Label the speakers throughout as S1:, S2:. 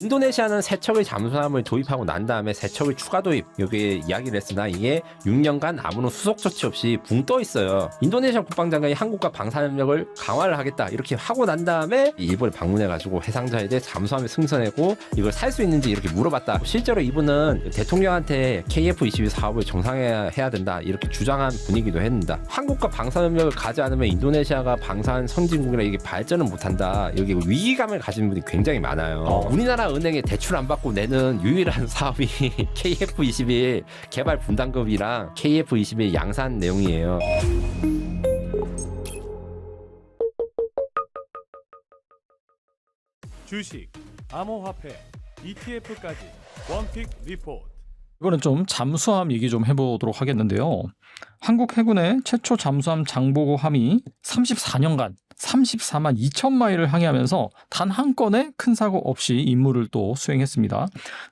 S1: 인도네시아는 세척의 잠수함을 도입하고 난 다음에 세척의 추가 도입 여기에 이야기를 했으나 이게 6년간 아무런 수속 조치 없이 붕 떠 있어요. 인도네시아 국방장관이 한국과 방산협력을 강화를 하겠다 이렇게 하고 난 다음에 일본을 방문해가지고 해상자에 대해 잠수함을 승선하고 이걸 살 수 있는지 이렇게 물어봤다. 실제로 이분은 대통령한테 KF-22 사업을 정상화해야 된다 이렇게 주장한 분이기도 했습니다. 한국과 방산협력을 가지 않으면 인도네시아가 방산 선진국이라 이게 발전을 못한다. 여기 위기감을 가진 분이 굉장히 많아요. 우리나라 은행에 대출 안 받고 내는 유일한 사업이 KF-21 개발 분담금이랑 KF-21 양산 내용이에요.
S2: 주식, 암호화폐, ETF까지 원픽 리포트.
S3: 이거는 좀 잠수함 얘기 좀 해보도록 하겠는데요. 한국 해군의 최초 잠수함 장보고함이 34년간 34만 2천 마일을 항해하면서 단 한 건의 큰 사고 없이 임무를 또 수행했습니다.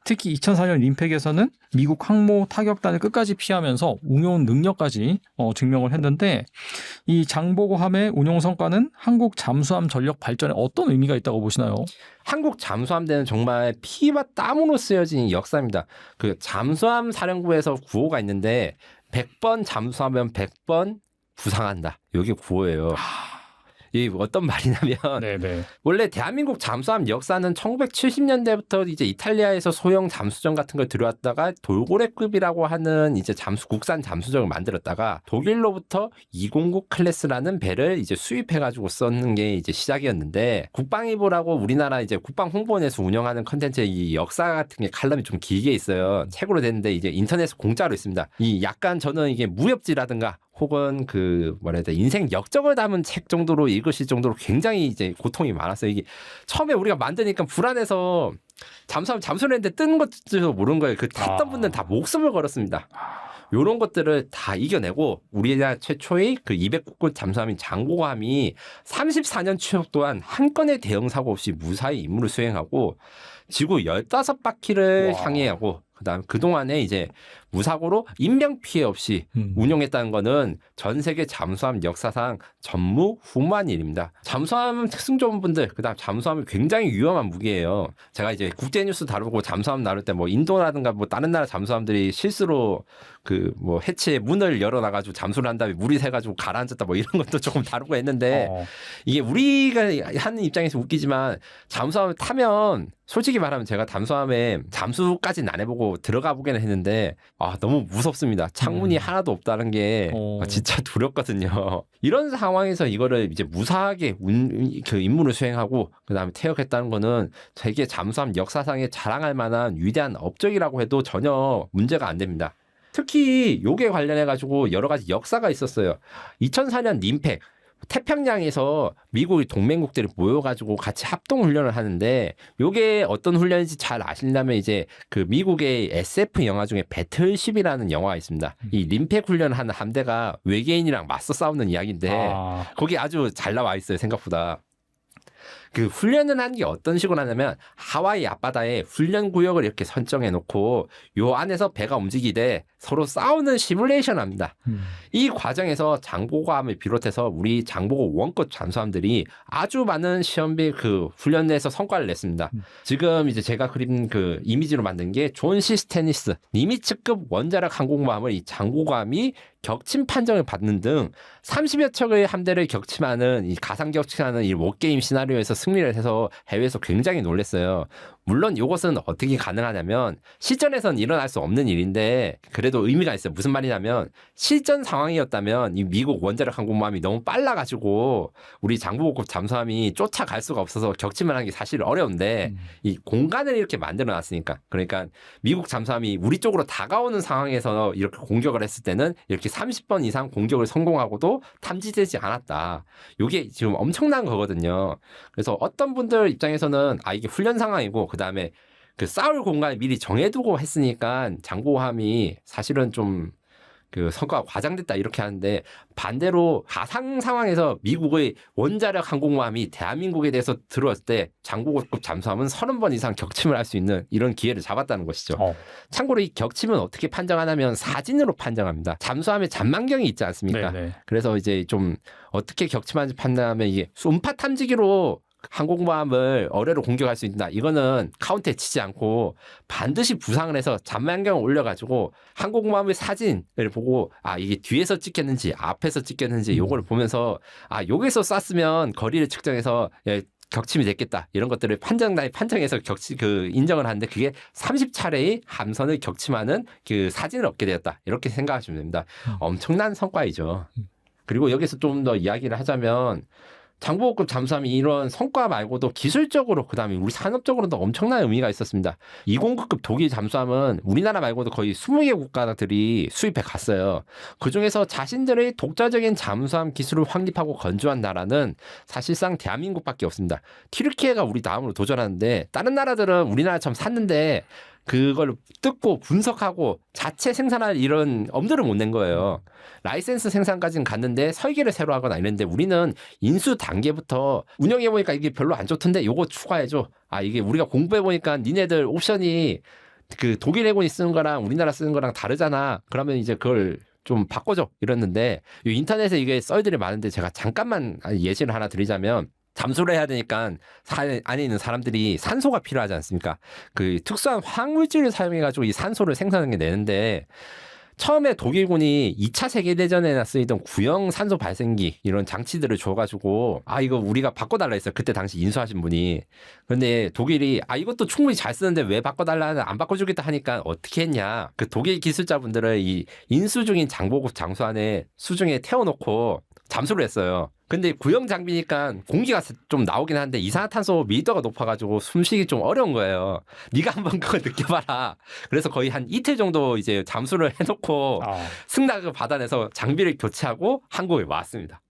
S3: 특히 2004년 림팩에서는 미국 항모 타격단을 끝까지 피하면서 운용 능력까지 증명을 했는데 이 장보고함의 운용 성과는 한국 잠수함 전력 발전에 어떤 의미가 있다고 보시나요?
S1: 한국 잠수함대는 정말 피와 땀으로 쓰여진 역사입니다. 그 잠수함 사령부에서 구호가 있는데 100번 잠수하면 100번 부상한다. 이게 구호예요. 이 어떤 말이냐면
S3: 네네.
S1: 원래 대한민국 잠수함 역사는 1970년대부터 이제 이탈리아에서 소형 잠수정 같은 걸 들여왔다가 돌고래급이라고 하는 이제 국산 잠수정을 만들었다가 독일로부터 209 클래스라는 배를 이제 수입해가지고 썼는 게 이제 시작이었는데 국방위보라고 우리나라 이제 국방홍보원에서 운영하는 컨텐츠의 이 역사 같은 게 칼럼이 좀 길게 있어요. 책으로 됐는데 이제 인터넷에 공짜로 있습니다. 이 약간 저는 이게 무협지라든가 혹은 그 뭐라 해야 돼 인생 역적을 담은 책 정도로 읽으실 정도로 굉장히 이제 고통이 많았어요. 이게 처음에 우리가 만드니까 불안해서 잠수를 했는데 뜬 것도 모르는 거예요. 그 탔던 분들은 다 목숨을 걸었습니다. 요런 것들을 다 이겨내고 우리나라 최초의 그 209급 잠수함인 장보고함이 34년 추적 동안 한 건의 대형 사고 없이 무사히 임무를 수행하고 지구 15바퀴를 항해하고 그다음 그동안에 이제 무사고로 인명 피해 없이 운용했다는 거는 전 세계 잠수함 역사상 전무후무한 일입니다. 잠수함 특승조원분들 그다음 잠수함은 굉장히 위험한 무기예요. 제가 이제 국제 뉴스 다루고 잠수함 다룰 때 뭐 인도라든가 뭐 다른 나라 잠수함들이 실수로 그 뭐 해체 문을 열어놔가지고 잠수를 한 다음에 물이 새가지고 가라앉았다 뭐 이런 것도 조금 다루고 했는데 이게 우리가 하는 입장에서 웃기지만 잠수함을 타면 솔직히 말하면 제가 잠수함에 잠수까지는 안 해보고 들어가 보기는 했는데 너무 무섭습니다. 창문이 하나도 없다는 게 진짜 두렵거든요. 이런 상황에서 이거를 이제 무사하게 그 임무를 수행하고 그다음에 퇴역했다는 거는 세계 잠수함 역사상에 자랑할 만한 위대한 업적이라고 해도 전혀 문제가 안 됩니다. 특히 요게 관련해 가지고 여러 가지 역사가 있었어요. 2004년 림팩 태평양에서 미국의 동맹국들이 모여가지고 같이 합동 훈련을 하는데 요게 어떤 훈련인지 잘 아시려면 이제 그 미국의 SF 영화 중에 배틀쉽이라는 영화가 있습니다. 이 림팩 훈련을 하는 함대가 외계인이랑 맞서 싸우는 이야기인데 거기 아주 잘 나와 있어요 생각보다. 그 훈련을 하는 게 어떤 식으로 하냐면 하와이 앞바다에 훈련 구역을 이렇게 설정해 놓고 요 안에서 배가 움직이되 서로 싸우는 시뮬레이션을 합니다. 이 과정에서 장보고함을 비롯해서 우리 장보고 원급 잠수함들이 아주 많은 시험비 그 훈련 내에서 성과를 냈습니다. 지금 이제 제가 그린 그 이미지로 만든 게 존 C 스테니스 니미츠급 원자력 항공모함을 이 장보고함이 격침 판정을 받는 등 30여 척의 함대를 격침하는 이 가상 격침하는 이 워게임 시나리오에서 승리를 해서 해외에서 굉장히 놀랐어요. 물론 이것은 어떻게 가능하냐면 실전에선 일어날 수 없는 일인데 그래도 의미가 있어요. 무슨 말이냐면 실전 상황이었다면 이 미국 원자력 항공모함이 너무 빨라가지고 우리 장보고급 잠수함이 쫓아갈 수가 없어서 격침을 하는 게 사실 어려운데 이 공간을 이렇게 만들어놨으니까 그러니까 미국 잠수함이 우리 쪽으로 다가오는 상황에서 이렇게 공격을 했을 때는 이렇게 30번 이상 공격을 성공하고도 탐지되지 않았다. 이게 지금 엄청난 거거든요. 그래서 어떤 분들 입장에서는 이게 훈련 상황이고 그다음에 그 싸울 공간을 미리 정해두고 했으니까 장보고함이 사실은 좀 그 성과가 과장됐다 이렇게 하는데 반대로 가상 상황에서 미국의 원자력 항공모함이 대한민국에 대해서 들어왔을 때 장보고급 잠수함은 30번 이상 격침을 할 수 있는 이런 기회를 잡았다는 것이죠. 참고로 이 격침은 어떻게 판정하냐면 사진으로 판정합니다. 잠수함에 잔망경이 있지 않습니까? 네네. 그래서 이제 좀 어떻게 격침하는지 판단하면 이게 음파 탐지기로 항공모함을 어뢰로 공격할 수 있다. 이거는 카운트에 치지 않고 반드시 부상을 해서 잔망경을 올려가지고 항공모함의 사진을 보고 이게 뒤에서 찍혔는지 앞에서 찍혔는지 요걸 보면서 여기서 쐈으면 거리를 측정해서 격침이 됐겠다. 이런 것들을 판정해서 인정을 하는데 그게 30차례의 함선을 격침하는 그 사진을 얻게 되었다. 이렇게 생각하시면 됩니다. 엄청난 성과이죠. 그리고 여기서 좀 더 이야기를 하자면 장보고급 잠수함이 이런 성과 말고도 기술적으로 그다음에 우리 산업적으로도 엄청난 의미가 있었습니다. 209급 독일 잠수함은 우리나라 말고도 거의 20개 국가들이 수입해 갔어요. 그중에서 자신들의 독자적인 잠수함 기술을 확립하고 건조한 나라는 사실상 대한민국밖에 없습니다. 튀르키예가 우리 다음으로 도전하는데 다른 나라들은 우리나라처럼 샀는데 그걸 뜯고 분석하고 자체 생산할 이런 엄두를 못 낸 거예요. 라이센스 생산까지는 갔는데 설계를 새로 하거나 이랬는데 우리는 인수 단계부터 운영해보니까 이게 별로 안 좋던데 요거 추가해줘. 이게 우리가 공부해보니까 니네들 옵션이 그 독일 해군이 쓰는 거랑 우리나라 쓰는 거랑 다르잖아. 그러면 이제 그걸 좀 바꿔줘. 이랬는데 인터넷에 이게 썰들이 많은데 제가 잠깐만 예시를 하나 드리자면 잠수를 해야 되니까 안에 있는 사람들이 산소가 필요하지 않습니까? 그 특수한 화학물질을 사용해가지고 이 산소를 생산하게 되는데 처음에 독일군이 2차 세계대전에나 쓰이던 구형 산소 발생기 이런 장치들을 줘가지고 이거 우리가 바꿔달라 했어요. 그때 당시 인수하신 분이. 그런데 독일이 이것도 충분히 잘 쓰는데 왜 바꿔달라 안 바꿔주겠다 하니까 어떻게 했냐. 그 독일 기술자분들을 이 인수 중인 장보급 장수함에 수중에 태워놓고 잠수를 했어요. 근데 구형 장비니까 공기가 좀 나오긴 한데 이산화탄소 밀도가 높아가지고 숨쉬기 좀 어려운 거예요. 네가 한번 그걸 느껴봐라. 그래서 거의 한 이틀 정도 이제 잠수를 해놓고 승낙을 받아내서 장비를 교체하고 한국에 왔습니다.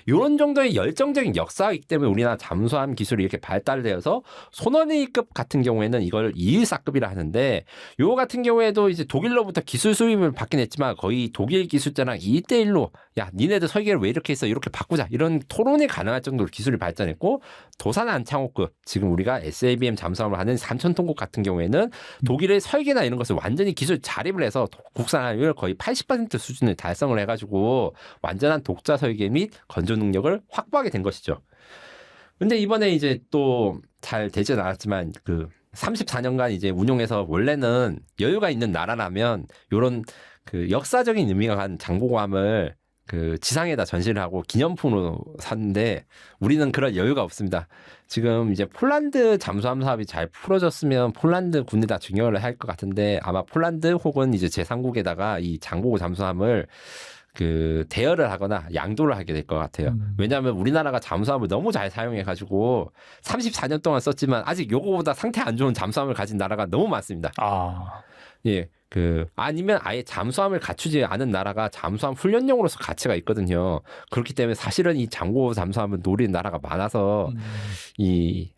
S1: 이런 정도의 열정적인 역사가 있기 때문에 우리나라 잠수함 기술이 이렇게 발달되어서 손원위급 같은 경우에는 이걸 214급이라 하는데 요 같은 경우에도 이제 독일로부터 기술 수입을 받긴 했지만 거의 독일 기술자랑 1대1로 니네들 설계를 왜 이렇게 했어 이렇게 바꾸자 이런 토론이 가능할 정도로 기술이 발전했고 도산 안창호급 지금 우리가 SABM 잠수함을 하는 3,000톤급 같은 경우에는 독일의 설계나 이런 것을 완전히 기술 자립을 해서 국산화율 거의 80% 수준을 달성을 해가지고 완전한 독자 설계 및 건조 능력을 확보하게 된 것이죠. 근데 이번에 이제 또 잘 되진 않았지만 그 34년간 이제 운용해서 원래는 여유가 있는 나라라면 이런 그 역사적인 의미가 간 장보고함을 그 지상에다 전시를 하고 기념품으로 샀는데 우리는 그런 여유가 없습니다. 지금 이제 폴란드 잠수함 사업이 잘 풀어졌으면 폴란드 군에다 증여를 할 것 같은데 아마 폴란드 혹은 이제 제3국에다가 이 장보고 잠수함을 그 대여를 하거나 양도를 하게 될 것 같아요. 왜냐하면 우리나라가 잠수함을 너무 잘 사용해가지고 34년 동안 썼지만 아직 요거보다 상태 안 좋은 잠수함을 가진 나라가 너무 많습니다. 예. 아니면 아예 잠수함을 갖추지 않은 나라가 잠수함 훈련용으로서 가치가 있거든요. 그렇기 때문에 사실은 이 장보고 잠수함을 노리는 나라가 많아서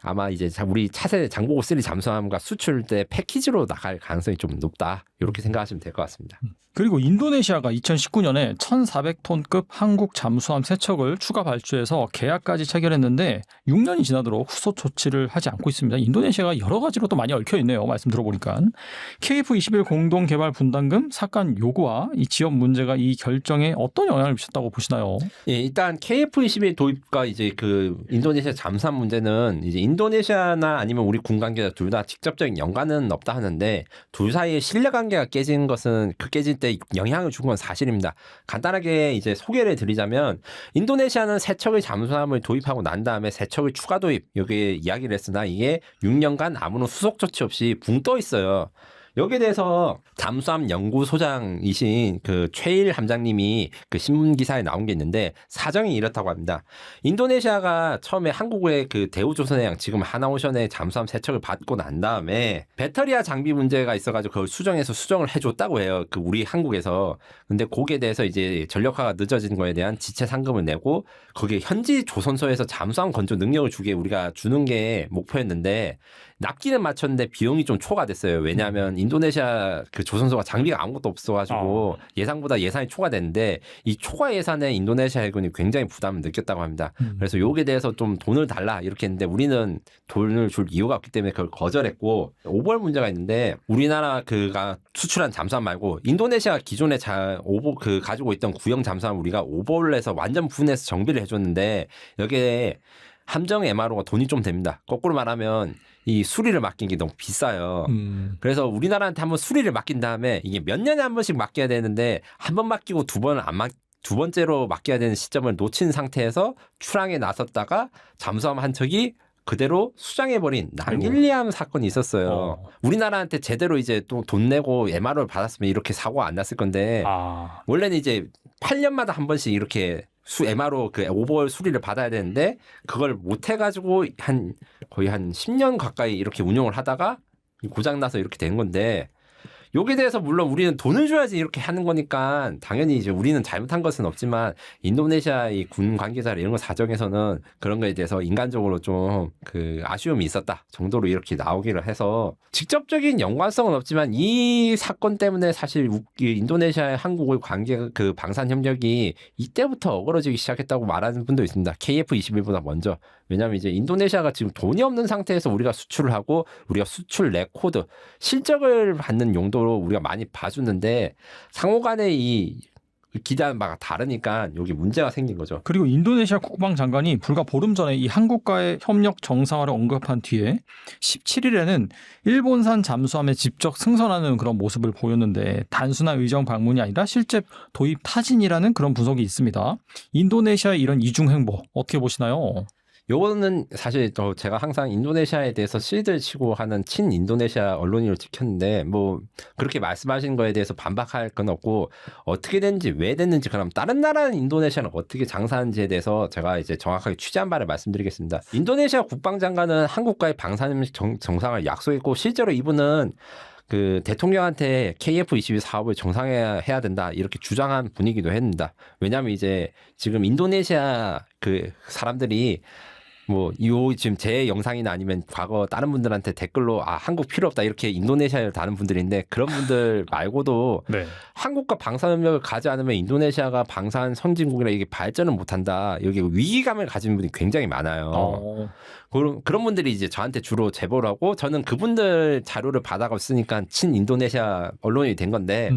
S1: 아마 이제 우리 차세 장보고 3 잠수함과 수출 때 패키지로 나갈 가능성이 좀 높다. 이렇게 생각하시면 될 것 같습니다.
S3: 그리고 인도네시아가 2019년에 1,400톤급 한국 잠수함 3척을 추가 발주해서 계약까지 체결했는데 6년이 지나도록 후속 조치를 하지 않고 있습니다. 인도네시아가 여러 가지로 또 많이 얽혀 있네요. 말씀 들어보니까. KF21 공동개발 분담금 삭감 요구와 이 지역 문제가 이 결정에 어떤 영향을 미쳤다고 보시나요?
S1: 예, 일단 KF21 도입과 이제 그 인도네시아 잠수함 문제는 이제 인도네시아나 아니면 우리 군 관계자 둘 다 직접적인 연관은 없다 하는데 둘 사이의 신뢰 관계가 깨진 것은 그 깨질 때 영향을 준 건 사실입니다. 간단하게 이제 소개를 드리자면 인도네시아는 3척의 잠수함을 도입하고 난 다음에 3척의 추가 도입 여기에 이야기를 했으나 이게 6년간 아무런 후속 조치 없이 붕 떠 있어요. 여기에 대해서 잠수함 연구소장이신 그 최일 함장님이 그 신문 기사에 나온 게 있는데 사정이 이렇다고 합니다. 인도네시아가 처음에 한국의 그 대우조선해양 지금 하나오션의 잠수함 3척을 받고 난 다음에 배터리와 장비 문제가 있어가지고 그걸 수정해서 수정을 해줬다고 해요. 그 우리 한국에서. 근데 거기에 대해서 이제 전력화가 늦어진 거에 대한 지체 상금을 내고 거기에 현지 조선소에서 잠수함 건조 능력을 주게 우리가 주는 게 목표였는데 납기는 맞췄는데 비용이 좀 초과됐어요. 왜냐하면 인도네시아 그 조선소가 장비가 아무것도 없어가지고 예상보다 예산이 초과됐는데 이 초과 예산에 인도네시아 해군이 굉장히 부담을 느꼈다고 합니다. 그래서 여기에 대해서 좀 돈을 달라 이렇게 했는데 우리는 돈을 줄 이유가 없기 때문에 그걸 거절했고 오벌 문제가 있는데 우리나라 그가 수출한 잠수함 말고 인도네시아 기존에 가지고 있던 구형 잠수함 우리가 오벌을 해서 완전 분해해서 정비를 해줬는데 여기에 함정 MRO가 돈이 좀 됩니다. 거꾸로 말하면 이 수리를 맡긴 게 너무 비싸요. 그래서 우리나라한테 한번 수리를 맡긴 다음에 이게 몇 년에 한 번씩 맡겨야 되는데 한 번 맡기고 두 번째로 맡겨야 되는 시점을 놓친 상태에서 출항에 나섰다가 잠수함 한 척이 그대로 수장해버린 낭일리함 사건이 있었어요. 우리나라한테 제대로 이제 또 돈 내고 MRO를 받았으면 이렇게 사고가 안 났을 건데 원래는 이제 8년마다 한 번씩 이렇게 MRO 그 오버홀 수리를 받아야 되는데 그걸 못 해가지고 거의 한 10년 가까이 이렇게 운영을 하다가 고장 나서 이렇게 된 건데 여기에 대해서 물론 우리는 돈을 줘야지 이렇게 하는 거니까 당연히 이제 우리는 잘못한 것은 없지만 인도네시아 이 군 관계자 이런 거 사정에서는 그런 거에 대해서 인간적으로 좀 그 아쉬움이 있었다 정도로 이렇게 나오기를 해서 직접적인 연관성은 없지만 이 사건 때문에 사실 인도네시아의 한국의 관계 그 방산 협력이 이때부터 어그러지기 시작했다고 말하는 분도 있습니다. KF-21보다 먼저. 왜냐하면 이제 인도네시아가 지금 돈이 없는 상태에서 우리가 수출을 하고 우리가 수출 레코드 실적을 받는 용도로 우리가 많이 봐주는데 상호간의 이 기대하는 바가 다르니까 여기 문제가 생긴 거죠.
S3: 그리고 인도네시아 국방장관이 불과 보름 전에 이 한국과의 협력 정상화를 언급한 뒤에 17일에는 일본산 잠수함에 직접 승선하는 그런 모습을 보였는데 단순한 의정 방문이 아니라 실제 도입 타진이라는 그런 분석이 있습니다. 인도네시아의 이런 이중 행보 어떻게 보시나요?
S1: 요거는 사실 제가 항상 인도네시아에 대해서 실드를 치고 하는 친인도네시아 언론인을 지켰는데 뭐 그렇게 말씀하신 거에 대해서 반박할 건 없고 어떻게 됐는지 왜 됐는지 그럼 다른 나라는 인도네시아는 어떻게 장사하는지에 대해서 제가 이제 정확하게 취재한 바를 말씀드리겠습니다. 인도네시아 국방장관은 한국과의 방산협력 정상을 약속했고 실제로 이분은 그 대통령한테 KF-22 사업을 정상화해야 된다 이렇게 주장한 분이기도 했습니다. 왜냐하면 이제 지금 인도네시아 그 사람들이 뭐 지금 제 영상이나 아니면 과거 다른 분들한테 댓글로 한국 필요 없다 이렇게 인도네시아를 다는 분들인데 그런 분들 말고도
S3: 네.
S1: 한국과 방산협력을 가지 않으면 인도네시아가 방산 선진국이라 이게 발전을 못한다 여기 위기감을 가진 분이 굉장히 많아요. 그런 분들이 이제 저한테 주로 제보를 하고 저는 그분들 자료를 받아가 쓰니까 친인도네시아 언론이 된 건데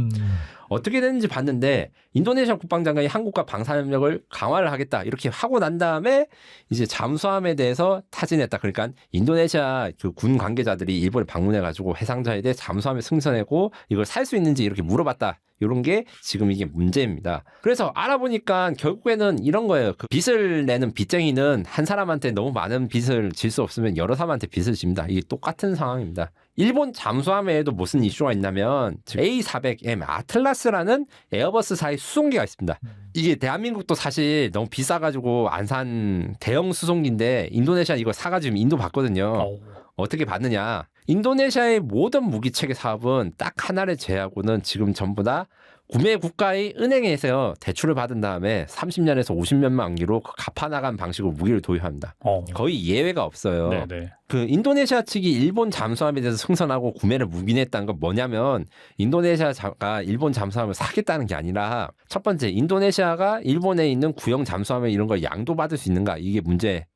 S1: 어떻게 됐는지 봤는데 인도네시아 국방장관이 한국과 방산협력을 강화를 하겠다 이렇게 하고 난 다음에 이제 잠수함에 대해서 타진했다. 그러니까 인도네시아 그 군 관계자들이 일본에 방문해가지고 해상자에 대해 잠수함에 승선하고 이걸 살 수 있는지 이렇게 물어봤다. 이런 게 지금 이게 문제입니다. 그래서 알아보니까 결국에는 이런 거예요. 그 빚을 내는 빚쟁이는 한 사람한테 너무 많은 빚을 질 수 없으면 여러 사람한테 빚을 집니다. 이게 똑같은 상황입니다. 일본 잠수함에도 무슨 이슈가 있냐면 A400M 아틀라스라는 에어버스사의 수송기가 있습니다. 이게 대한민국도 사실 너무 비싸가지고 안 산 대형 수송기인데 인도네시아 이거 사가지고 인도 봤거든요. 어떻게 받느냐. 인도네시아의 모든 무기체계 사업은 딱 하나를 제외하고는 지금 전부 다 구매 국가의 은행에서 대출을 받은 다음에 30년에서 50년 만기로 갚아나간 방식으로 무기를 도입합니다. 거의 예외가 없어요.
S3: 네네.
S1: 그 인도네시아 측이 일본 잠수함에 대해서 승선하고 구매를 묵인했다는 건 뭐냐면 인도네시아가 일본 잠수함을 사겠다는 게 아니라 첫 번째 인도네시아가 일본에 있는 구형 잠수함에 이런 걸 양도받을 수 있는가 이게 문제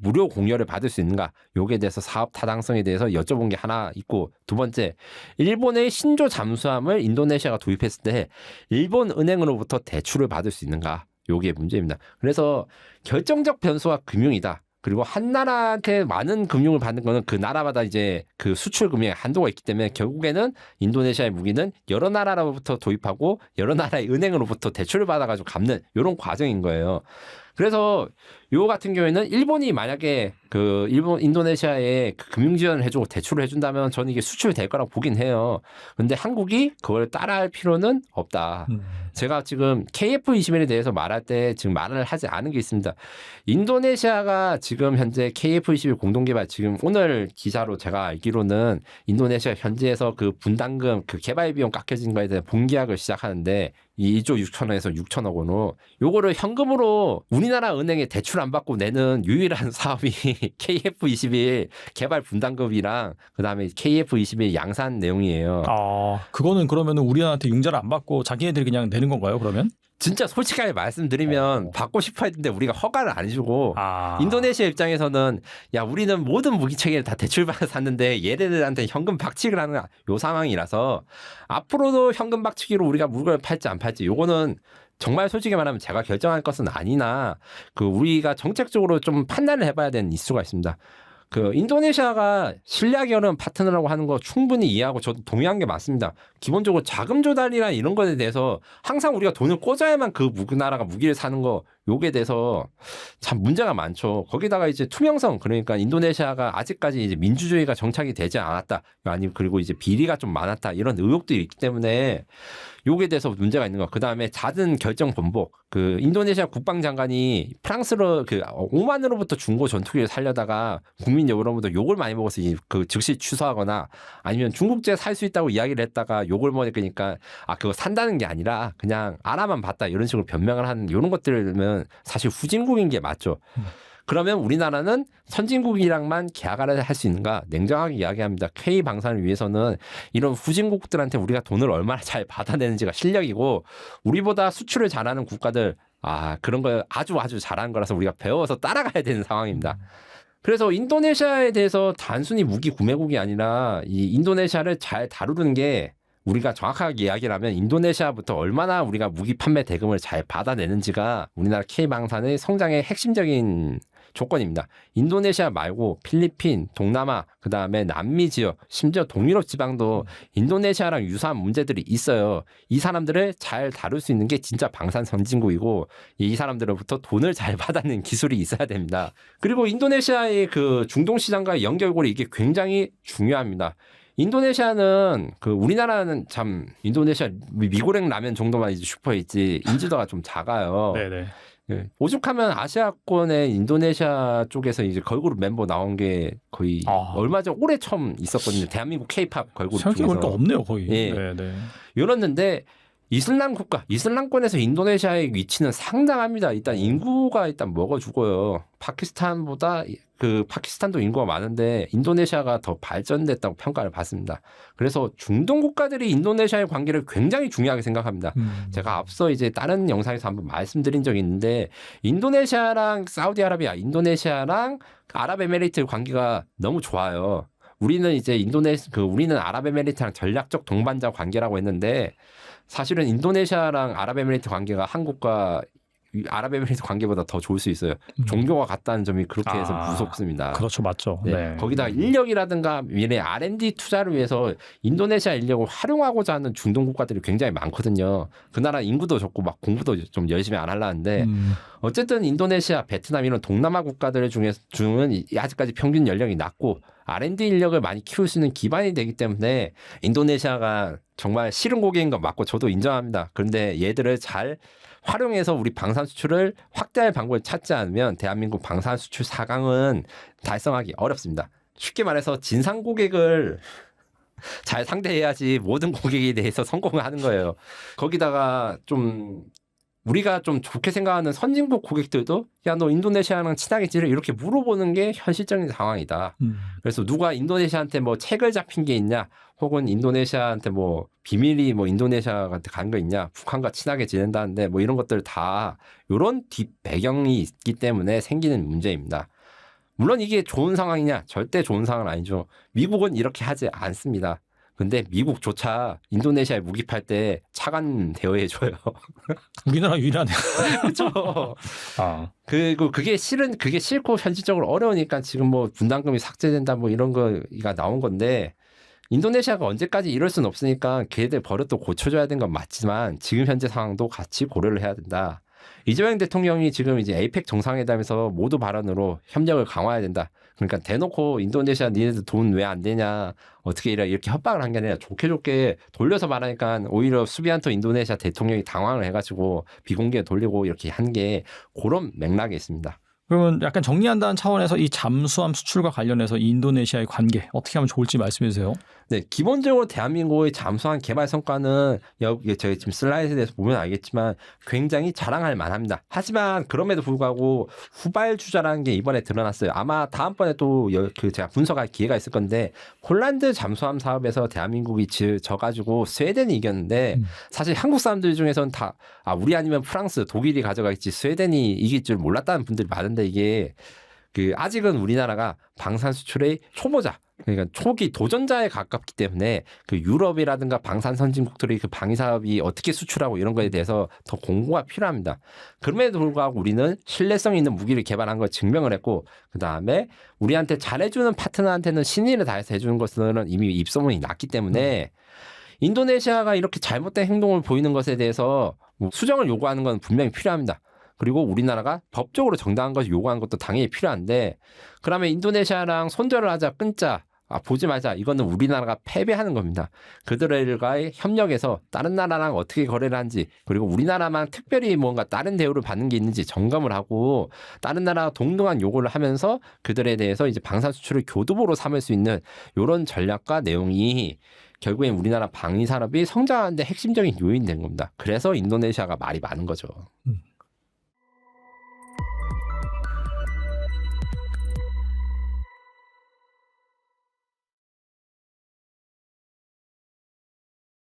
S1: 무료 공여를 받을 수 있는가 요게 대해서 사업 타당성에 대해서 여쭤본 게 하나 있고 두 번째 일본의 신조 잠수함을 인도네시아가 도입했을 때 일본 은행으로부터 대출을 받을 수 있는가 요게 문제입니다. 그래서 결정적 변수가 금융이다. 그리고 한 나라한테 많은 금융을 받는 거는 그 나라마다 이제 그 수출 금융에 한도가 있기 때문에 결국에는 인도네시아의 무기는 여러 나라로부터 도입하고 여러 나라의 은행으로부터 대출을 받아가지고 갚는 이런 과정인 거예요. 그래서 요 같은 경우에는 일본이 만약에 그 인도네시아에 그 금융 지원을 해주고 대출을 해준다면 저는 이게 수출될 거라고 보긴 해요. 근데 한국이 그걸 따라할 필요는 없다. 제가 지금 KF-21에 대해서 말할 때 지금 말을 하지 않은 게 있습니다. 인도네시아가 지금 현재 KF-21 공동개발 지금 오늘 기사로 제가 알기로는 인도네시아 현지에서 그 분담금 그 개발 비용 깎여진 거에 대해 본계약을 시작하는데 이 1조 6천원에서 6천억 원으로 요거를 현금으로 우리나라 은행에 대출 안 받고 내는 유일한 사업이 KF-21 개발 분담금이랑 그다음에 KF-21 양산 내용이에요.
S3: 그거는 그러면 우리나라한테 융자를 안 받고 자기네들이 그냥 내는 건가요, 그러면?
S1: 진짜 솔직하게 말씀드리면 받고 싶어 했는데 우리가 허가를 안 해주고 인도네시아 입장에서는 야 우리는 모든 무기체계를 다 대출받아 샀는데 얘네들한테 현금 박치기를 하는 요 상황이라서 앞으로도 현금 박치기로 우리가 물건을 팔지 안 팔지 요거는 정말 솔직히 말하면 제가 결정할 것은 아니나 그 우리가 정책적으로 좀 판단을 해봐야 되는 이슈가 있습니다. 그 인도네시아가 실력이 어려운 파트너라고 하는 거 충분히 이해하고 저도 동의한 게 맞습니다. 기본적으로 자금 조달이나 이런 것에 대해서 항상 우리가 돈을 꽂아야만 그 나라가 무기를 사는 거 요게 대해서 참 문제가 많죠. 거기다가 이제 투명성 그러니까 인도네시아가 아직까지 이제 민주주의가 정착이 되지 않았다. 아니면 그리고 이제 비리가 좀 많았다. 이런 의혹들이 있기 때문에 요게 대해서 문제가 있는 거. 그다음에 잦은 결정 번복. 그 인도네시아 국방장관이 프랑스로 그 오만으로부터 중고 전투기를 살려다가 국민 여러분들 욕을 많이 먹어서 그 즉시 취소하거나 아니면 중국제 살 수 있다고 이야기를 했다가 욕을 먹으니까 아 그거 산다는 게 아니라 그냥 알아만 봤다 이런 식으로 변명을 하는 이런 것들은 사실 후진국인 게 맞죠. 그러면 우리나라는 선진국이랑만 계약을 할 수 있는가 냉정하게 이야기합니다. K 방산을 위해서는 이런 후진국들한테 우리가 돈을 얼마나 잘 받아내는지가 실력이고 우리보다 수출을 잘하는 국가들 그런 걸 아주 잘하는 거라서 우리가 배워서 따라가야 되는 상황입니다. 그래서 인도네시아에 대해서 단순히 무기 구매국이 아니라 이 인도네시아를 잘 다루는 게 우리가 정확하게 이야기를 하면 인도네시아부터 얼마나 우리가 무기 판매 대금을 잘 받아내는지가 우리나라 K방산의 성장의 핵심적인 조건입니다. 인도네시아 말고 필리핀, 동남아, 그다음에 남미 지역, 심지어 동유럽 지방도 인도네시아랑 유사한 문제들이 있어요. 이 사람들을 잘 다룰 수 있는 게 진짜 방산 선진국이고 이 사람들로부터 돈을 잘 받아내는 기술이 있어야 됩니다. 그리고 인도네시아의 그 중동 시장과의 연결고리 이게 굉장히 중요합니다. 인도네시아는 그 우리나라는 참 인도네시아 미고랭 라면 정도만 이제 슈퍼에 있지 인지도가 좀 작아요.
S3: 네네.
S1: 네. 오죽하면 아시아권의 인도네시아 쪽에서 이제 걸그룹 멤버 나온 게 거의 얼마 전 올해 처음 있었거든요. 대한민국 K-팝 걸그룹 중에서.
S3: 생각해보니까 없네요 거의.
S1: 예.
S3: 네네.
S1: 이랬는데 이슬람 국가, 이슬람권에서 인도네시아의 위치는 상당합니다. 일단 인구가 일단 먹어 죽어요. 파키스탄도 인구가 많은데 인도네시아가 더 발전됐다고 평가를 받습니다. 그래서 중동 국가들이 인도네시아의 관계를 굉장히 중요하게 생각합니다. 제가 앞서 이제 다른 영상에서 한번 말씀드린 적이 있는데 인도네시아랑 사우디아라비아, 인도네시아랑 아랍에미레이트 관계가 너무 좋아요. 우리는 이제 우리는 아랍에미레이트랑 전략적 동반자 관계라고 했는데 사실은 인도네시아랑 아랍에미레이트 관계가 한국과 아랍에미레이트 관계보다 더 좋을 수 있어요. 종교가 같다는 점이 그렇게 해서 무섭습니다.
S3: 그렇죠, 맞죠.
S1: 네.
S3: 네.
S1: 거기다가 인력이라든가 미래 R&D 투자를 위해서 인도네시아 인력을 활용하고자 하는 중동 국가들이 굉장히 많거든요. 그 나라 인구도 적고 막 공부도 좀 열심히 안 하려는데 어쨌든 인도네시아, 베트남 이런 동남아 국가들 중은 아직까지 평균 연령이 낮고 R&D 인력을 많이 키울 수 있는 기반이 되기 때문에 인도네시아가 정말 싫은 고객인 건 맞고 저도 인정합니다. 그런데 얘들을 잘 활용해서 우리 방산 수출을 확대할 방법을 찾지 않으면 대한민국 방산 수출 4강은 달성하기 어렵습니다. 쉽게 말해서 진상 고객을 잘 상대해야지 모든 고객에 대해서 성공을 하는 거예요. 거기다가 좀 우리가 좀 좋게 생각하는 선진국 고객들도 야, 너 인도네시아랑 친하게 지내? 이렇게 물어보는 게 현실적인 상황이다. 그래서 누가 인도네시아한테 뭐 책을 잡힌 게 있냐? 혹은 인도네시아한테 뭐 비밀이 뭐 인도네시아한테 간 거 있냐? 북한과 친하게 지낸다는데 뭐 이런 것들 다 이런 뒷 배경이 있기 때문에 생기는 문제입니다. 물론 이게 좋은 상황이냐? 절대 좋은 상황은 아니죠. 미국은 이렇게 하지 않습니다. 근데 미국조차 인도네시아에 무기 팔 때 차관 대우해줘요. 우리나라
S3: 유일하네요.
S1: 그렇죠. 그리고 그게 싫고 현실적으로 어려우니까 지금 뭐 분담금이 삭제된다 뭐 이런 거가 나온 건데 인도네시아가 언제까지 이럴 수는 없으니까 걔들 버릇도 고쳐줘야 되는 건 맞지만 지금 현재 상황도 같이 고려를 해야 된다. 이재명 대통령이 지금 이제 에이펙 정상회담에서 모두 발언으로 협력을 강화해야 된다. 그러니까 대놓고 인도네시아 니네들 돈 왜 안 되냐 어떻게 이렇게 협박을 한 게 아니라 좋게 돌려서 말하니까 오히려 수비안토 인도네시아 대통령이 당황을 해가지고 비공개에 돌리고 이렇게 한 게 그런 맥락이 있습니다.
S3: 그러면 약간 정리한다는 차원에서 이 잠수함 수출과 관련해서 인도네시아의 관계 어떻게 하면 좋을지 말씀해 주세요.
S1: 네, 기본적으로 대한민국의 잠수함 개발 성과는 여기 저희 지금 슬라이드에 대해서 보면 알겠지만 굉장히 자랑할 만합니다. 하지만 그럼에도 불구하고 후발주자라는 게 이번에 드러났어요. 아마 다음번에 또 제가 분석할 기회가 있을 건데 폴란드 잠수함 사업에서 대한민국이 져가지고 스웨덴이 이겼는데 사실 한국 사람들 중에서는 다 우리 아니면 프랑스, 독일이 가져가겠지 스웨덴이 이길 줄 몰랐다는 분들이 많은데 이게 아직은 우리나라가 방산 수출의 초보자, 그러니까 초기 도전자에 가깝기 때문에 유럽이라든가 방산 선진국들의 방위 사업이 어떻게 수출하고 이런 거에 대해서 더 공부가 필요합니다. 그럼에도 불구하고 우리는 신뢰성 있는 무기를 개발한 걸 증명을 했고, 그 다음에 우리한테 잘해주는 파트너한테는 신의를 다해서 해주는 것은 이미 입소문이 났기 때문에 인도네시아가 이렇게 잘못된 행동을 보이는 것에 대해서 수정을 요구하는 건 분명히 필요합니다. 그리고 우리나라가 법적으로 정당한 것을 요구하는 것도 당연히 필요한데, 그러면 인도네시아랑 손절을 하자, 끊자, 보지 말자, 이거는 우리나라가 패배하는 겁니다. 그들과의 협력에서 다른 나라랑 어떻게 거래를 하는지, 그리고 우리나라만 특별히 뭔가 다른 대우를 받는 게 있는지 점검을 하고 다른 나라와 동등한 요구를 하면서 그들에 대해서 이제 방산 수출을 교두보로 삼을 수 있는 이런 전략과 내용이 결국엔 우리나라 방위 산업이 성장하는데 핵심적인 요인이 된 겁니다. 그래서 인도네시아가 말이 많은 거죠.